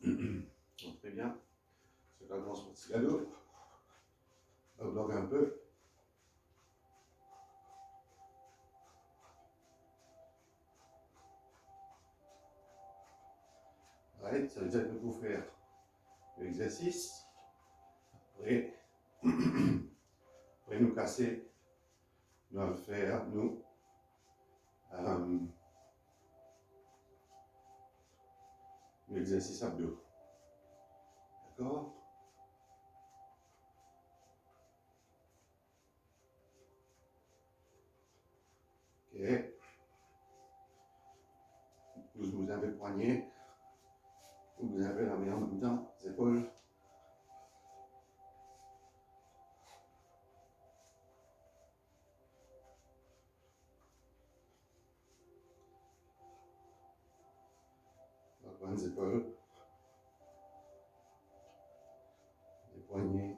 Donc, très bien. Je commence mon petit galop. On bloque un peu. Right, ça veut dire que vous pouvez faire l'exercice. Après, après nous casser, nous allons faire, nous, l'exercice abdos. D'accord? Ok. Vous avez le poignet. Vous avez la main en même temps, les épaules. Donc, les épaules. Les poignets.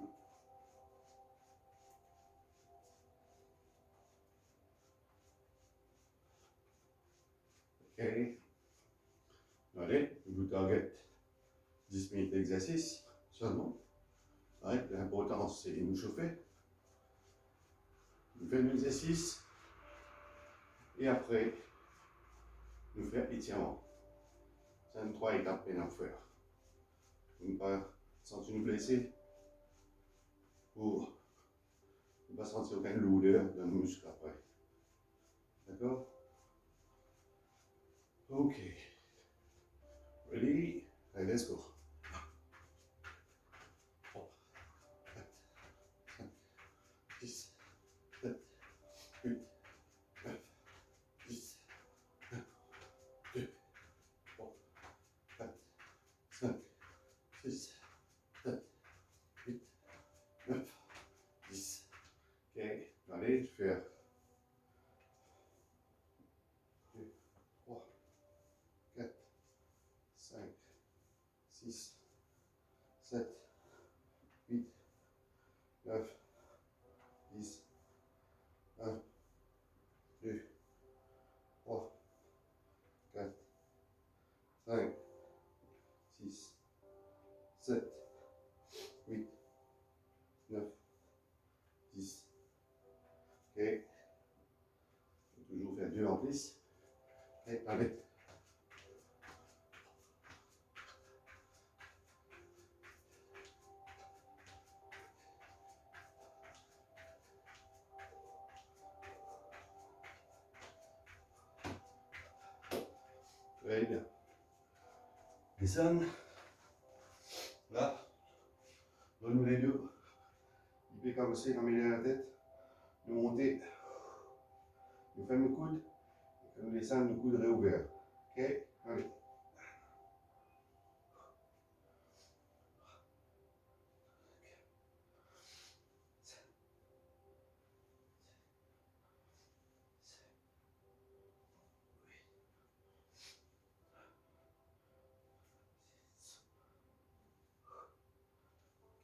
Ok. Allez, vous target 10 minutes d'exercice seulement. Ouais, l'important c'est de nous chauffer. Nous faisons l'exercice et après, nous faisons étirement. C'est une 3 étapes à faire. Pour ne pas sentir nous blesser, pour ne pas sentir aucune lourdeur dans le muscle après. D'accord? Ok. Ready? Allez, let's go. 10, 7, 8, 9, 10, 1, 2, 3, 4, 5, 6, 7, 8, 9, 10. Ok, allez, je vais faire 2, 3, 4, 5, 6, 7, 8, 9, 10, 1, 2, 3, 4, 5, 6, 7, 8, 9, 10. Ok. Je vais toujours faire 2 en plus. Et allez. Très bien. Descendre. Là. Donne-nous les deux. Il peut commencer à mêler la tête. Nous monter. Nous faisons le coude. Nous descendons le coude réouvert. Ok. Allez.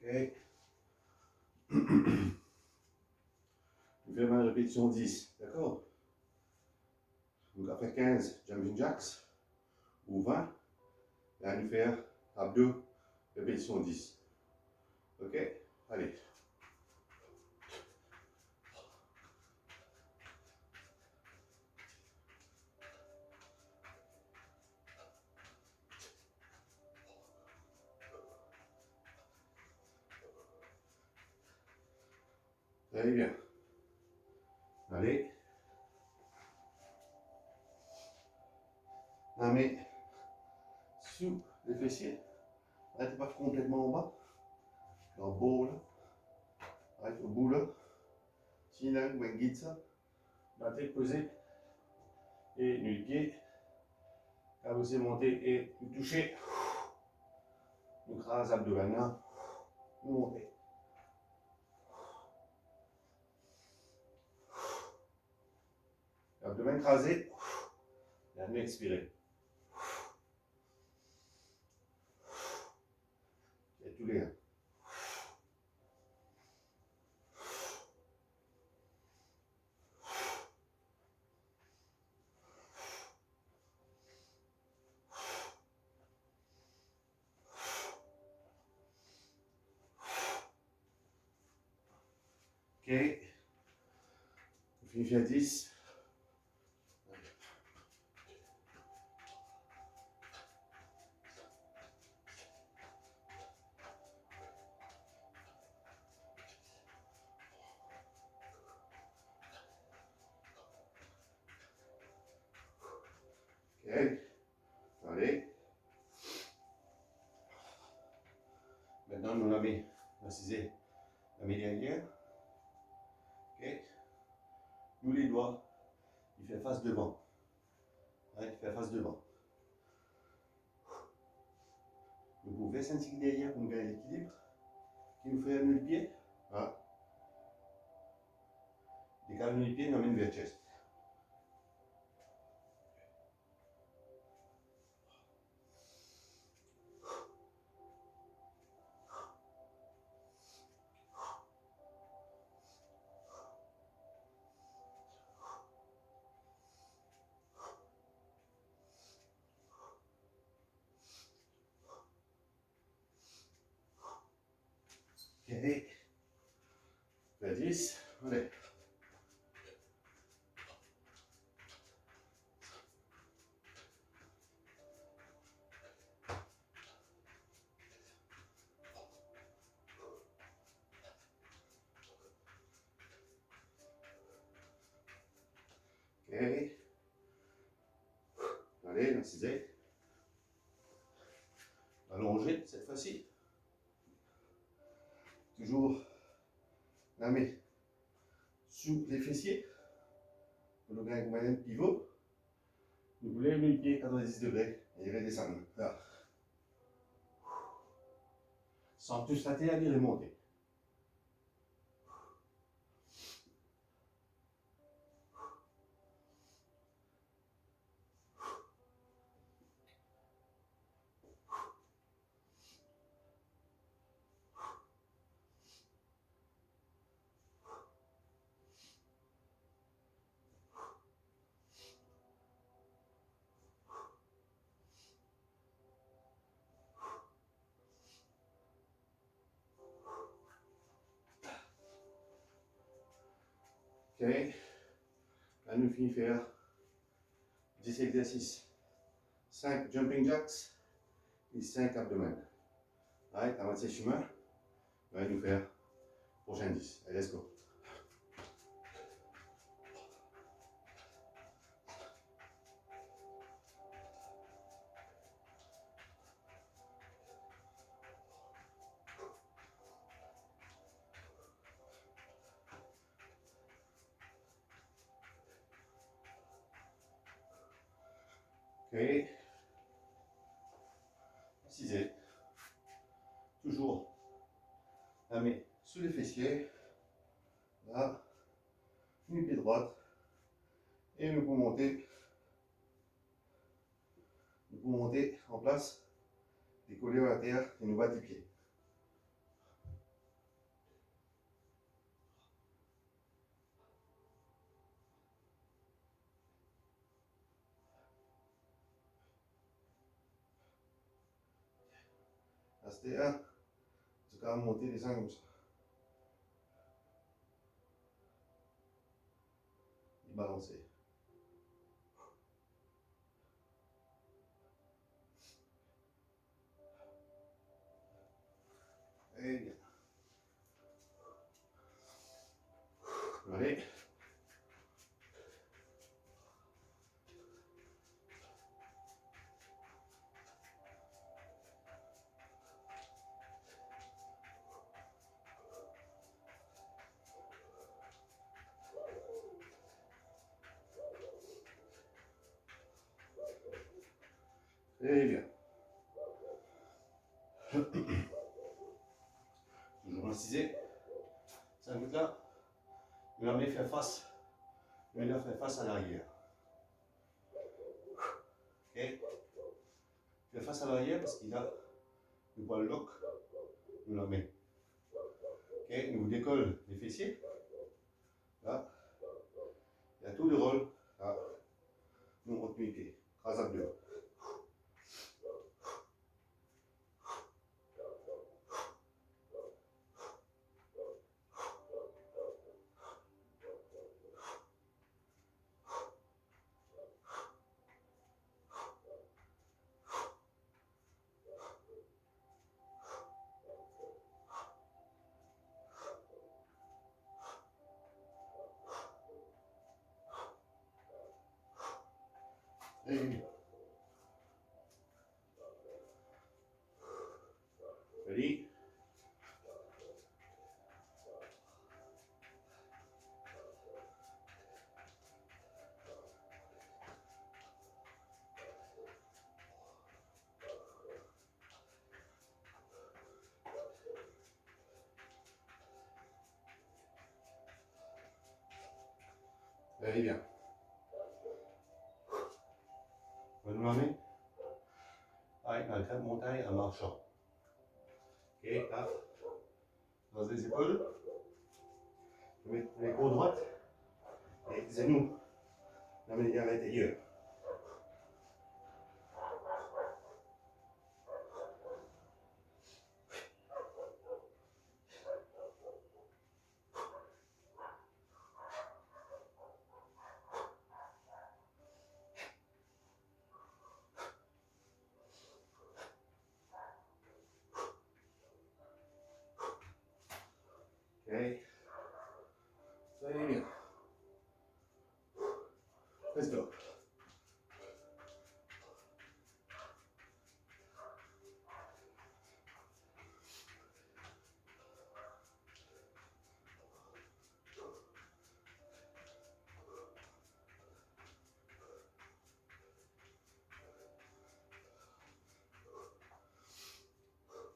Ok. Nous faisons une répétition 10. D'accord? Donc après 15 jumping jacks ou 20. Là, nous faisons abdos, répétition 10. Ok? Allez. Très bien. Allez. La main sous les fessiers. Arrêtez pas complètement en bas. Dans le bout là. Arrête au bout là. Sinon, vous guide ça. La tête posée. Et nu pied. Quand vous êtes monté et vous touchez. Nous crase abdominal. Nous montez. Abdomen crasé. Et nous expirez. Et tous les 1. Ok. On finit à 10. Ok. Allez. Maintenant, nous la met, la met derrière. Ok. Nous les doigts, il fait face devant. Hein, il fait face devant. Vous pouvez sentir derrière pour nous gagner l'équilibre. Qui nous fait le pied. Voilà. Décale le pied, nous amène vers le chest. Ok. Vers 10. Allez. Ok. Allez, l'incisé. Allongé cette fois-ci. Toujours la main sous les fessiers. Pour le gain moyen de pivot. Vous voulez le pied à 90 degrés et redescendre. Là. Sans tout stater à dire remonter. Ok. Là, nous finissons faire 10 exercices. 5 jumping jacks et 5 abdomen. Allez, à moitié chemin. On va nous faire prochain 10. Allez, let's go. Ok. Incisé. Toujours la main sous les fessiers. Là. Une pied droite. Et nous pouvons monter. Nous pouvons monter en place. Décoller à la terre et nous battre les pieds. Restez un. C'est quand même monter les seins comme ça. Et balancer. Et bien. Allez. Et bien. Toujours incisé. Ça goûte là. Vous la mettez faire face. Vous la faire face à l'arrière. Ok. Faire face à l'arrière parce qu'il a le poil lock. Nous la met. Ok. Nous vous décolle les fessiers. Là. Il y a tout le rôle. Là. Nous on retenu les pieds. Crase abdos. Ready. Ready. Very bien. Continuez. Avec dans le crête montagne en marchant. Ok, là. Dans les épaules. Je mets les côtes droites et les genoux. L'amener à l'intérieur. Ok. Très bien. Let's go.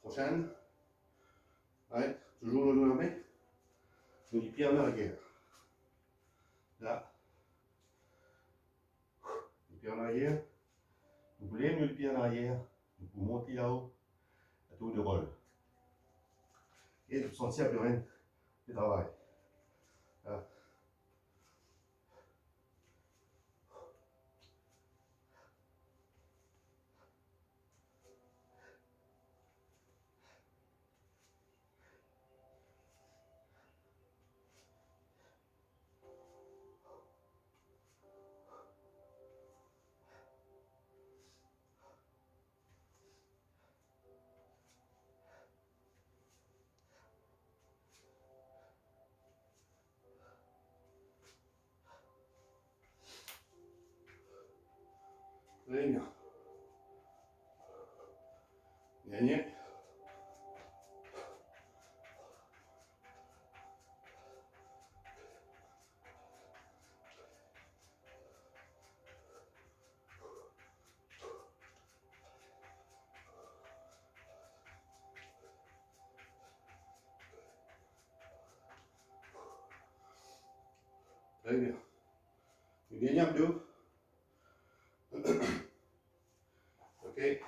Prochaine. Ouais, toujours le dos en main. Les pieds en arrière. Là. Les pieds en arrière. Vous voulez mieux le pied en arrière. Vous montez là-haut. À tour de rôle. Et vous sentez plus rien de travail. Là. Très bien. Dernier. Très bien. Le dernier abdos. Ok.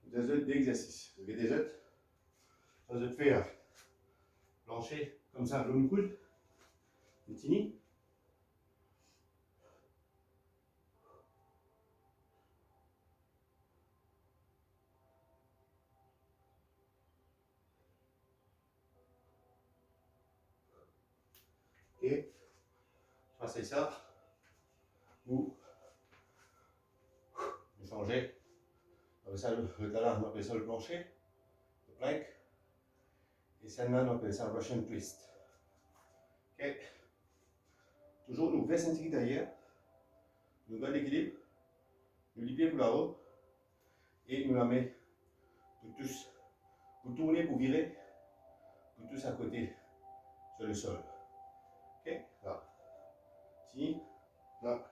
Des autres d'exercice. Vous avez des autres. Ça va te faire plancher comme ça, l'eau de coude. Une tini. Et passez ça. Vous changez. Ça, le talent, on appelle ça le plancher, le plank. Et celle-là, on appelle ça le Russian twist. Ok. Toujours nous vestes un petit derrière. Nous gardons l'équilibre. Nous les pieds pour là-haut. Et nous la mettons pour tous. Vous tournez pour virer. Pour tous à côté. Sur le sol. Ok. Là. Ici. Là.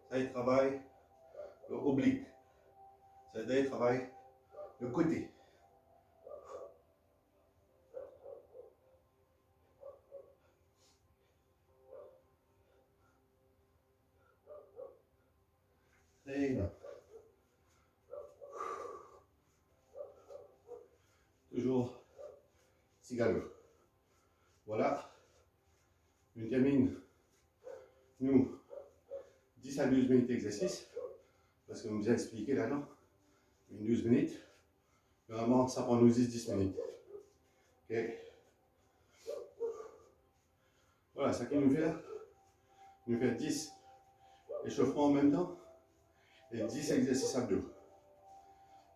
Ça, il travaille le oblique. Ça, il travaille le côté. Très bien. Toujours cigalo. Voilà. Nous termine. Nous, 10 à 12 minutes d'exercice. Parce que nous a expliqué là, non? Une 12 minutes. Normalement, ça prend nous 10 minutes. Ok. Voilà, ça qui nous fait là. Nous fait 10 échauffements en même temps et 10 exercices abdos.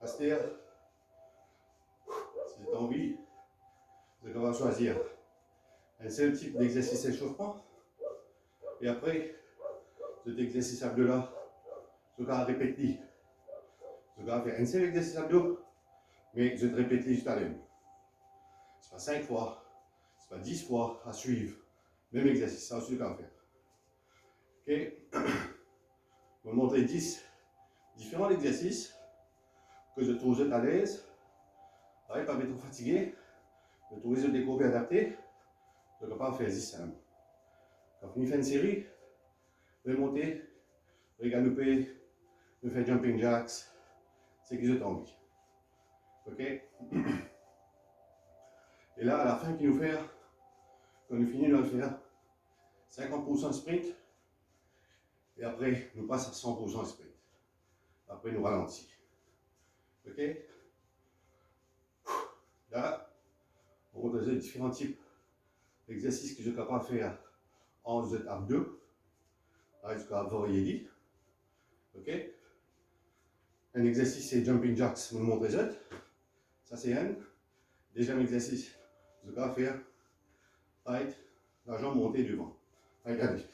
Aster, si tu as envie, vous allez choisir un seul type d'exercice d'échauffement. Et après, cet exercice abdos-là, je vais répéter. Je vais faire un seul exercice abdos, mais je vais répéter juste à l'heure. C'est pas 5 fois, c'est pas 10 fois à suivre. Même exercice, ça aussi, je vais faire. Ok? Je vais vous montrer 10 différents exercices que je trouve à l'aise. Pas trop fatigué. Je trouve des groupes adaptés. Je ne vais pas en faire 10 simple. Quand on finit une série, je vais monter, je vais galoper, je vais faire jumping jacks. C'est ce que j'ai envie. Ok? Et là, à la fin, quand nous finissons de le faire, 50% sprint. Et après, nous passons à 100% sprint. Après, nous ralentissons. Ok? Là, on montre les différents types d'exercices que je suis capable de faire en abdos. Là, je suis capable de varier. Ok? Un exercice, c'est jumping jacks, je vous montre les autres. Ça, c'est un. Deuxième exercice, je suis capable de faire right, la jambe montée devant. Regardez.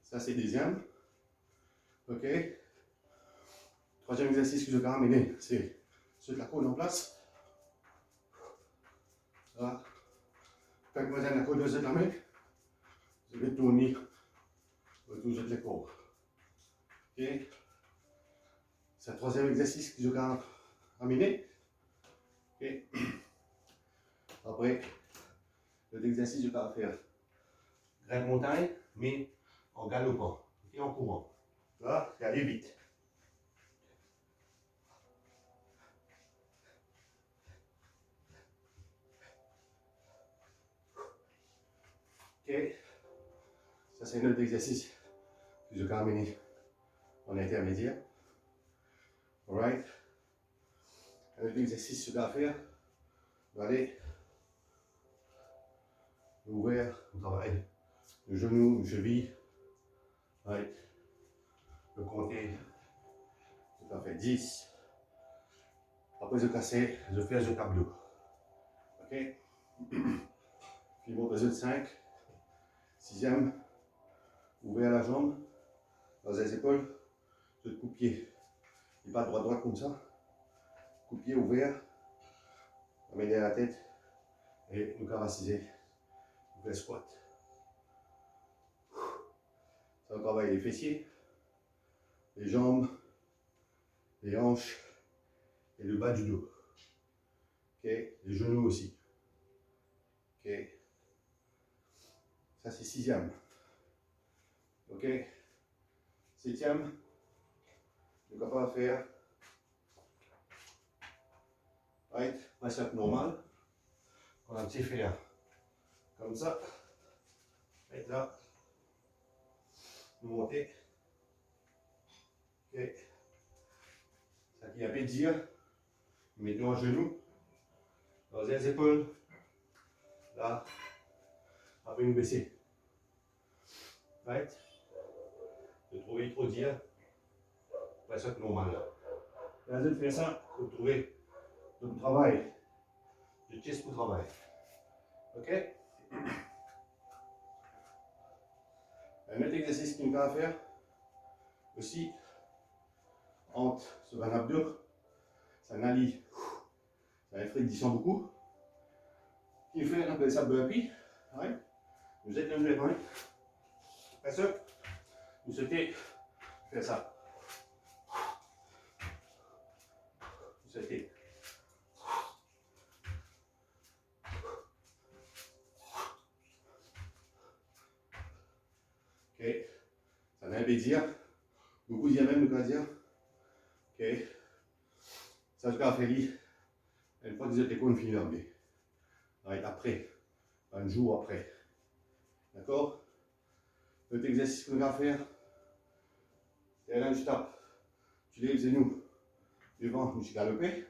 Ça, c'est deuxième. Ok. Troisième exercice que je vais ramener, c'est sur la côte en place. Là. Quand vous avez la côte de la main, je vais tourner autour de l'épaule. Ok. C'est le troisième exercice que je vais ramener. Ok. Après, l'exercice que je vais faire grande montagne, mais en galopant et en courant. Là, il y a aller vite. Ok, ça c'est un autre exercice que je vais ramener en intermédiaire. Alright. Un autre exercice que je vais faire, je vais aller ouvrir, on travaille le genou, le cheville. Right. Je vais compter, je vais faire 10. Après je casser, je fais un tableau. Ok. Puis bon, les autres 5. Sixième, ouvrir la jambe, dans les épaules, je coupe pied. Et pas droit comme ça. Coupe pied ouvert, amener la tête et nous carassiser. Vous faites squat. Ça va travailler les fessiers, les jambes, les hanches et le bas du dos. Ok, les genoux aussi. Ok, ça c'est sixième. Ok, septième, je suis capable de faire right, press-up normal. On a un petit faire comme ça. Right là, monter. Ok, ça qui a fait dire, mettons un genou dans les épaules. Là, après nous baisser. Right, de trouver trop dire. Press-up normal là. Là, je fais ça pour trouver le travail, le chest pour travail. Ok? Un autre exercice qu'on va faire aussi, entre sur un abdos, c'est un ali. Ça va faire descend beaucoup. Qui fait, on appelle ça burpee. Ouais. Vous êtes levé, ouais. Press-up. Vous souhaitez faire ça. Vous souhaitez. Ok, ça n'a pas dire. Beaucoup disent même, nous dire. Ok, ça je vais faire une fois que vous êtes confiné d'emblée. Après, un jour après. D'accord? L'autre exercice qu'on va faire, c'est là, je tape. Tu lèves les genoux devant, je suis galopé.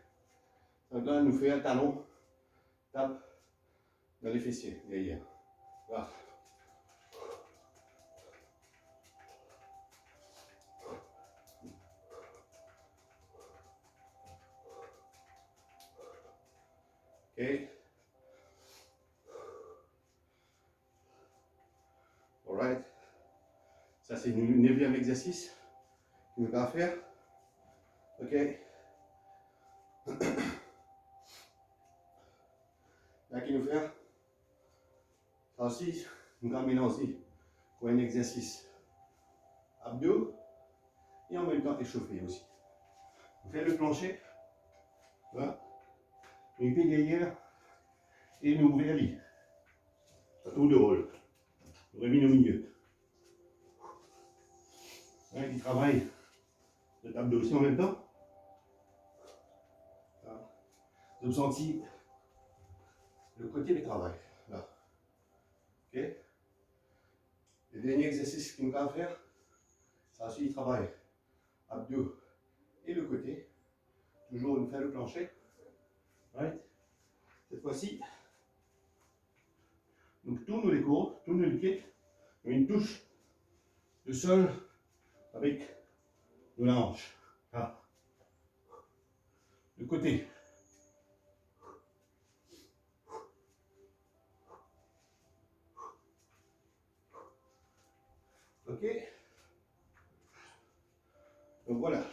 Donc là, nous fait un talon, tape dans les fessiers derrière. Voilà. Alright. Ça, c'est le 9e exercice qu'il nous va faire. OK. Là, qu'il nous fait. Ça aussi, nous allons mélanger pour un exercice abdos et en même temps échauffer aussi. Vous faites le plancher. Voilà. Une pied derrière et nous ouvrez la vie. À tour de rôle. Nous remis au milieu. Hein, il travaille le abdos aussi en même temps. Voilà. Vous avez senti le côté du travail. Là. OK. Le dernier exercice qu'il nous va faire, ça aussi il travaille abdos et le côté. Toujours nous faire le plancher. Right. Cette fois-ci, donc tourne les côtes, tourne le pied, une touche de sol avec nos hanches. Ah. Le côté. OK. Donc voilà.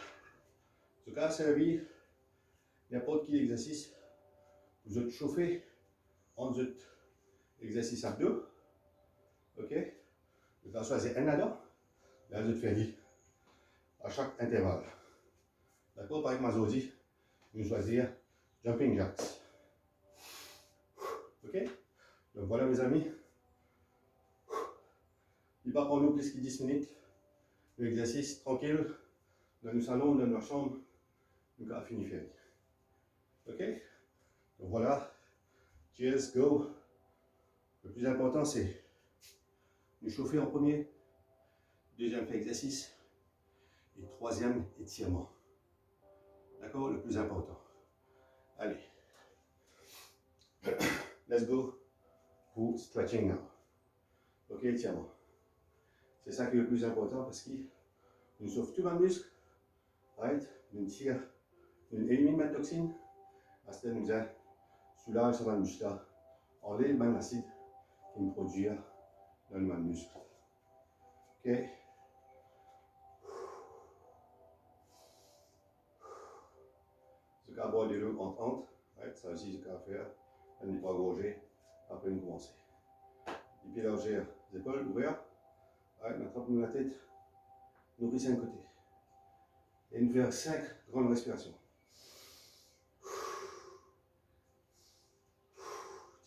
Ce cas servi n'importe quel exercice. Vous êtes chauffé en exercice abdos. OK. Vous allez choisir un là-dedans. Là, vous êtes fait à chaque intervalle. D'accord. Par exemple, aujourd'hui, vous choisir jumping jacks. OK. Donc voilà mes amis. Il va prendre nous plus que 10 minutes. L'exercice tranquille. Dans le salon, dans notre chambre. Nous avons fini faire. OK. Donc voilà. Cheers, go. Le plus important, c'est de chauffer en premier. Deuxième fait exercice. Et troisième, étirement. D'accord? Le plus important. Allez. Let's go pour stretching now. Ok, étirement. C'est ça qui est le plus important parce qu'il nous sauve tout le muscle. Right? Nous tire, nous élimine la toxine. À ce nous a soulage sur le muscle. Enlève l'acide qui nous produit dans le muscle. Ok? Ce cas boire de l'eau entre. Right? Ça aussi, ce cas faire. On n'est pas gorgé après nous commencer. Les pieds légers, les épaules ouvertes. Right? On attrape la tête. Nous risser un côté. Et nous faire 5 grandes respirations.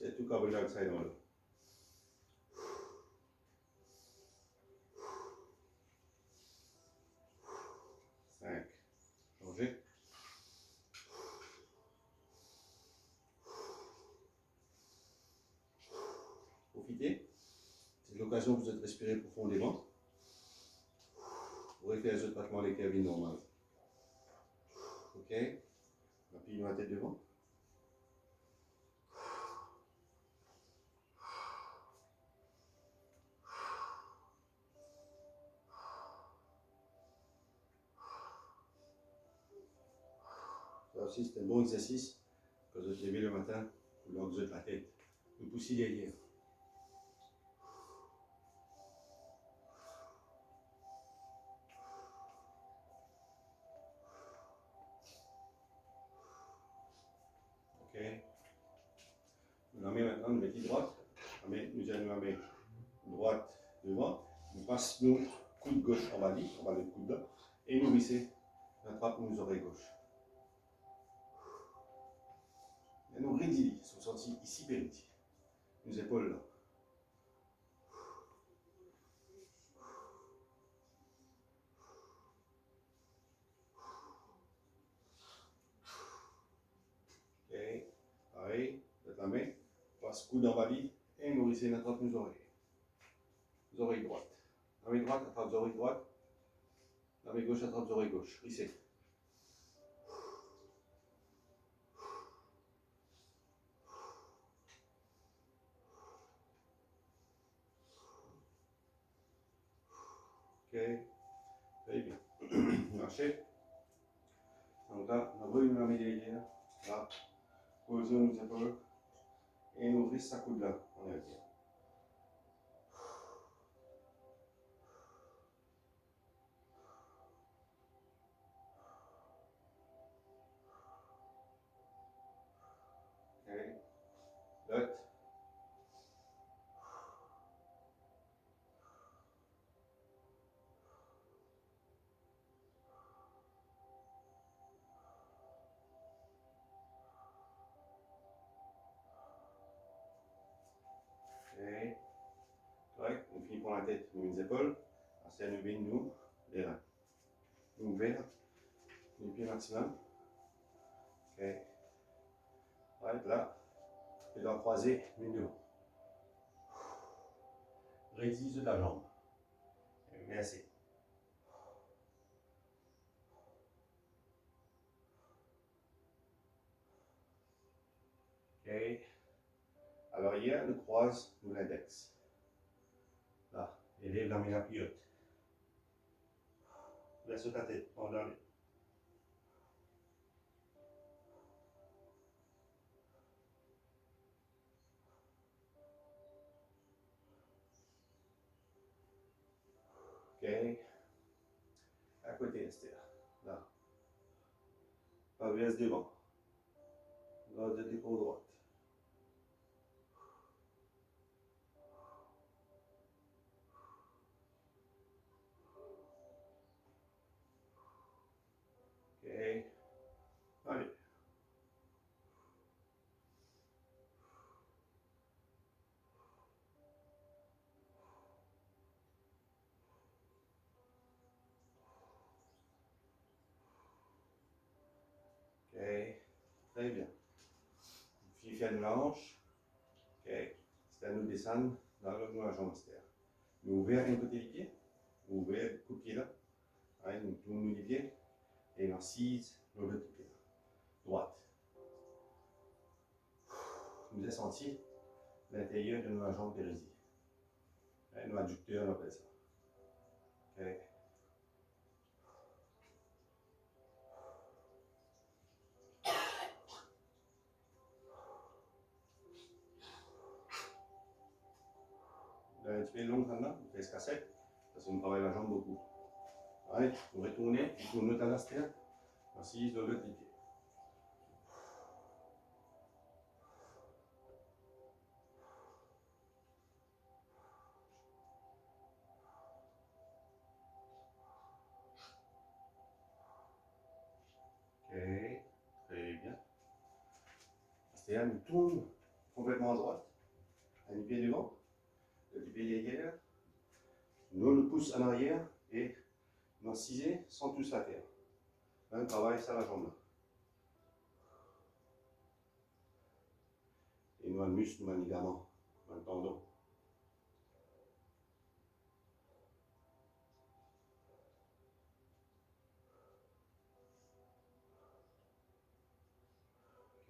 C'est tout carbon dioxyde dans l'eau. 5. Changer. Profitez. C'est l'occasion pour vous de respirer profondément. Vous pouvez faire les autres battements des cœurs normales. Ok. Appuyez la tête devant. Ça aussi, c'est un bon exercice. Quand vous êtes levé le matin, vous l'enlevez la tête. Vous poussez derrière. Ok. Nous la main maintenant, nous mettons droite. Nous allons la main droite devant. Nous passons nos coudes gauche en bas le coude là. Et nous vissons la trappe nos oreilles gauche. Et nous rédilons, sont sortis ici périt. Nos épaules là. Ok, pareil, la main, passe coude en bas et nous vissons la trappe nos oreilles. Nos oreilles droites. La main droite attrape les oreilles droites. La main gauche attrape les oreilles gauches. Rissez. Ok, très bien. Marchez. Donc là, on a brûlé la main derrière. Là, posez nos épaules. Et ouvrez sa coude là, on est bien. Okay. L'autre. Okay. Correct. On finit pour la tête, nous les épaules. C'est à lever nous, les reins. Nous ouvrir, les pieds maximum. Ok. Right, là. Les doigts croisés, nous. Résiste de la jambe. Merci. Ok. Alors hier, on croise l'index. Là, élève la main la plus haute. Laisse ta tête, pendant les. Ok. À côté, Esther. Là. Pas vers devant. Garde l'épaule droite. Ok. Allez. Ok. Très bien. Fiez une hanche. Ok. C'est à nous de descendre dans le la jambe Esther. Nous ouvrons un côté du pied. Nous ouvrons le coup de pied là. Allez, nous tournons les pieds. Et nous assise le l'autre pied. Droite. Nous avons senti l'intérieur de notre jambe pérésie. Nos adducteurs, on appelle ça. Ok. Un petit peu long maintenant, on fait ce cassette, parce qu'on travaille la jambe beaucoup. Allez, vous retournez, vous tournez à l'astère, assise de l'autre pied. Ok, très bien. Astère, nous tourne complètement à droite, un pied devant, le pied derrière, nous le pousse en arrière et nous ciser sans tous la terre. Là, on travaille ça la jambe là. Et nous, le muscle, nous, le ligament, nous, le tendon.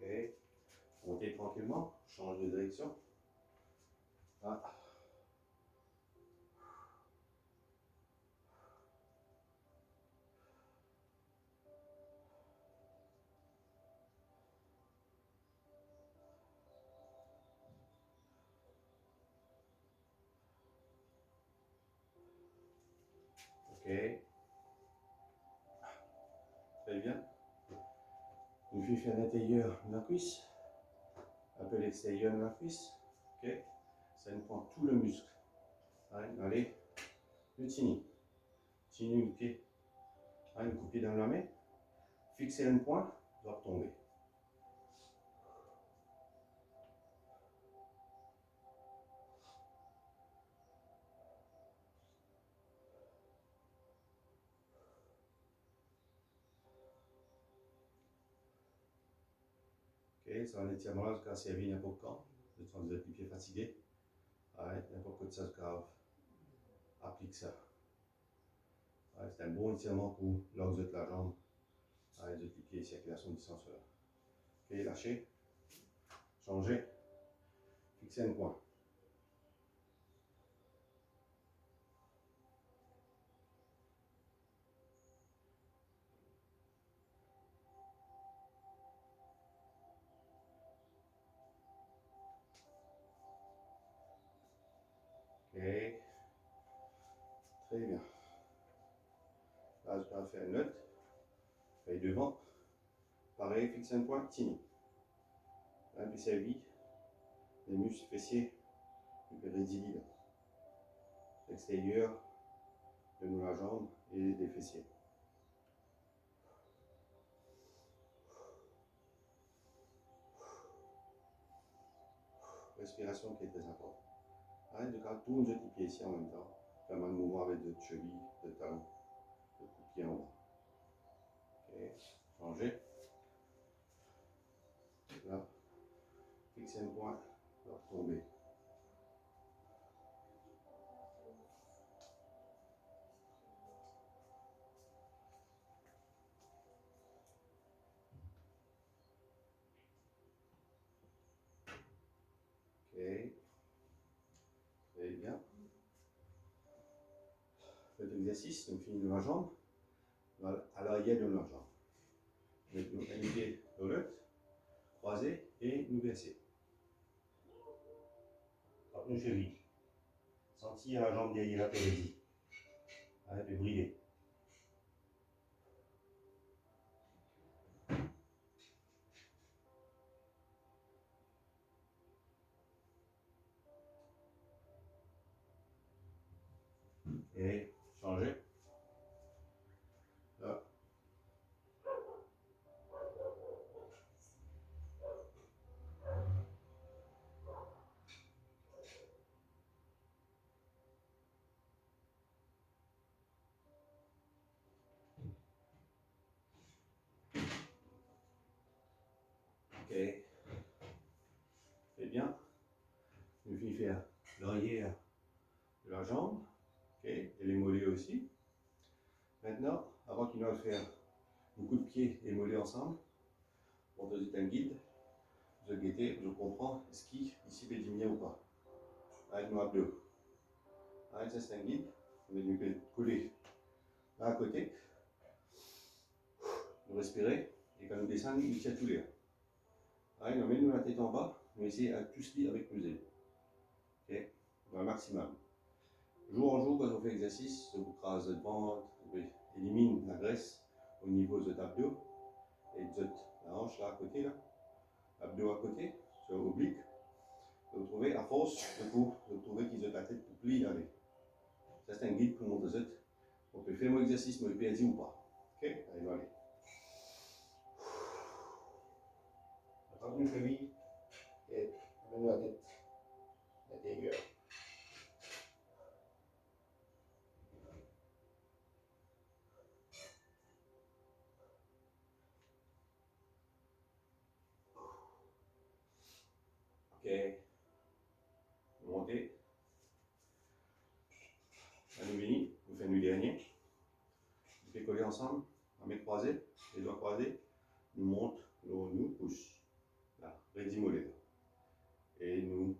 Ok, montez tranquillement, change de direction. Ah. Ok, très bien. Nous faisons l'intérieur de la cuisse, un peu l'extérieur de la cuisse. Ok, ça nous prend tout le muscle. Allez, le tini. Tini le pied. Une coupée dans la main. Fixer un point, doit tomber. Ok, c'est un étirement quand c'est servi n'importe quand. Vous êtes les pieds fatigués. N'importe quoi de ça, grave. Applique ça. C'est un bon étirement pour l'angle de la jambe. De pieds, circulation du sang sur là. Ok, lâchez. Changez. Fixez un point. Très bien. Là, je vais faire une note. Et devant. Pareil, fixe un point, tini. Un peu servi. Les muscles fessiers. Le péridili. L'extérieur de la jambe et des fessiers. Respiration qui est très importante. Arrête de faire tout le pied ici en même temps. Faire un mouvement avec de cheville, de talon, de coup de pied en bas. Ok, changer. Là, fixer un point, là, tomber. Ok, très bien. Cet exercice, nous finissons la jambe, à l'arrière de la jambe. Mettons un pied dans l'autre, croiser et nous verser. Hop, nous cheville. Sentir la jambe derrière la péridie. Arrête de brider. Et changer. Là. Ok. Très bien. Nous finissons faire l'arrière de la jambe. Ok. Et les mollets aussi. Maintenant, avant qu'il nous faire beaucoup de pieds et mollets ensemble, on te dit un guide. Je guette, je comprends, est-ce qu'il ici peut diminuer ou pas. Avec nos abdos. Avec ça, c'est un guide. On va nous coller là à côté. Nous respirer. Et quand nous descendons, nous tirons tous les deux. Allez, nous mettons la tête en bas. Nous essayons à tous lire avec nos ailes. Ok, un maximum. Jour en jour, quand on fait l'exercice, on crase le ventre, on élimine la graisse au niveau de l'abdos et de la hanche là à côté, là. Abdos à côté, sur l'oblique. Vous trouvez, à force, vous trouvez qu'ils ont la tête pour plier avec. Ça, c'est un guide pour montrer ça. On peut faire l'exercice, mais on peut dire ou pas. Ok, allez, on va aller. Attrape une cheville et mets la tête à l'intérieur. Ok, montez. À nous venir, vous faites le dernier. Vous faites coller ensemble, à main croisée, les doigts croisés. Nous monte, nous pousse. Là, redimolé. Et nous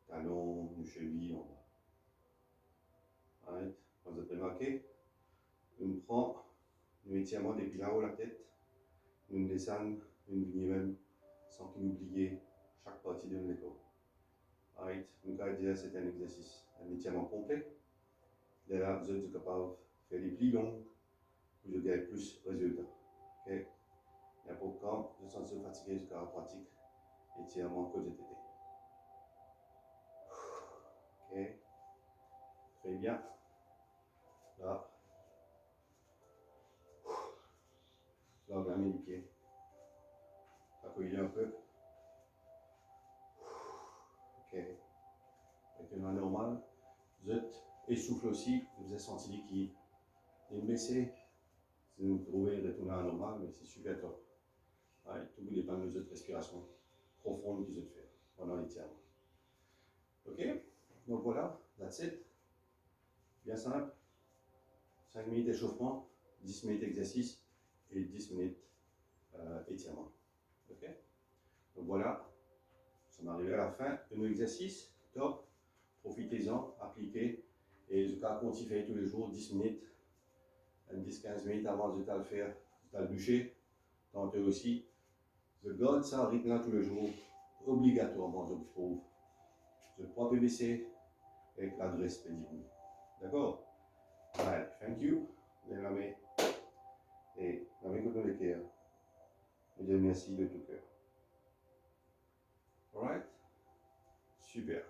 talons, nous chevilles en bas. Right. Quand vous avez remarqué, nous prenons, nous étirons depuis là-haut la tête. Nous descendons, nous venons même sans qu'il oublie chaque partie de notre corps. Right. Nous allons dire que c'est un exercice, un étirement complet. Là, vous êtes capable de faire des plis longs, vous avez plus de résultats. Okay. Et pour quand vous sentez fatigué jusqu'à la pratique, étirement que j'ai été. Ok. Très bien. Là. Là, on les pieds. Accueillez un peu. Ok. Maintenant, normal. Vous êtes essoufflé aussi. Vous avez senti qu'il est baissé. Si vous trouvez retourner à normal, mais c'est super top. Ouais, tout dépend de votre respiration profonde que vous êtes fait pendant l'étirement. Ok. Donc voilà, that's it. Bien simple. 5 minutes d'échauffement, 10 minutes d'exercice et 10 minutes étirement. Ok. Donc voilà, ça m'est arrivé à la fin de nos exercices. Top. Profitez-en, appliquez. Et je vais continuer tous les jours 10 minutes, 10-15 minutes avant de le faire, de le bûcher. Tantôt aussi. Je garde ça en rythme tous les jours, obligatoirement, je trouve. Je prends PVC avec la graisse pédicule. D'accord? Allez, thank you. Lève la main. Et la main contre le cœur. Et dire merci de tout cœur. Alright? Super.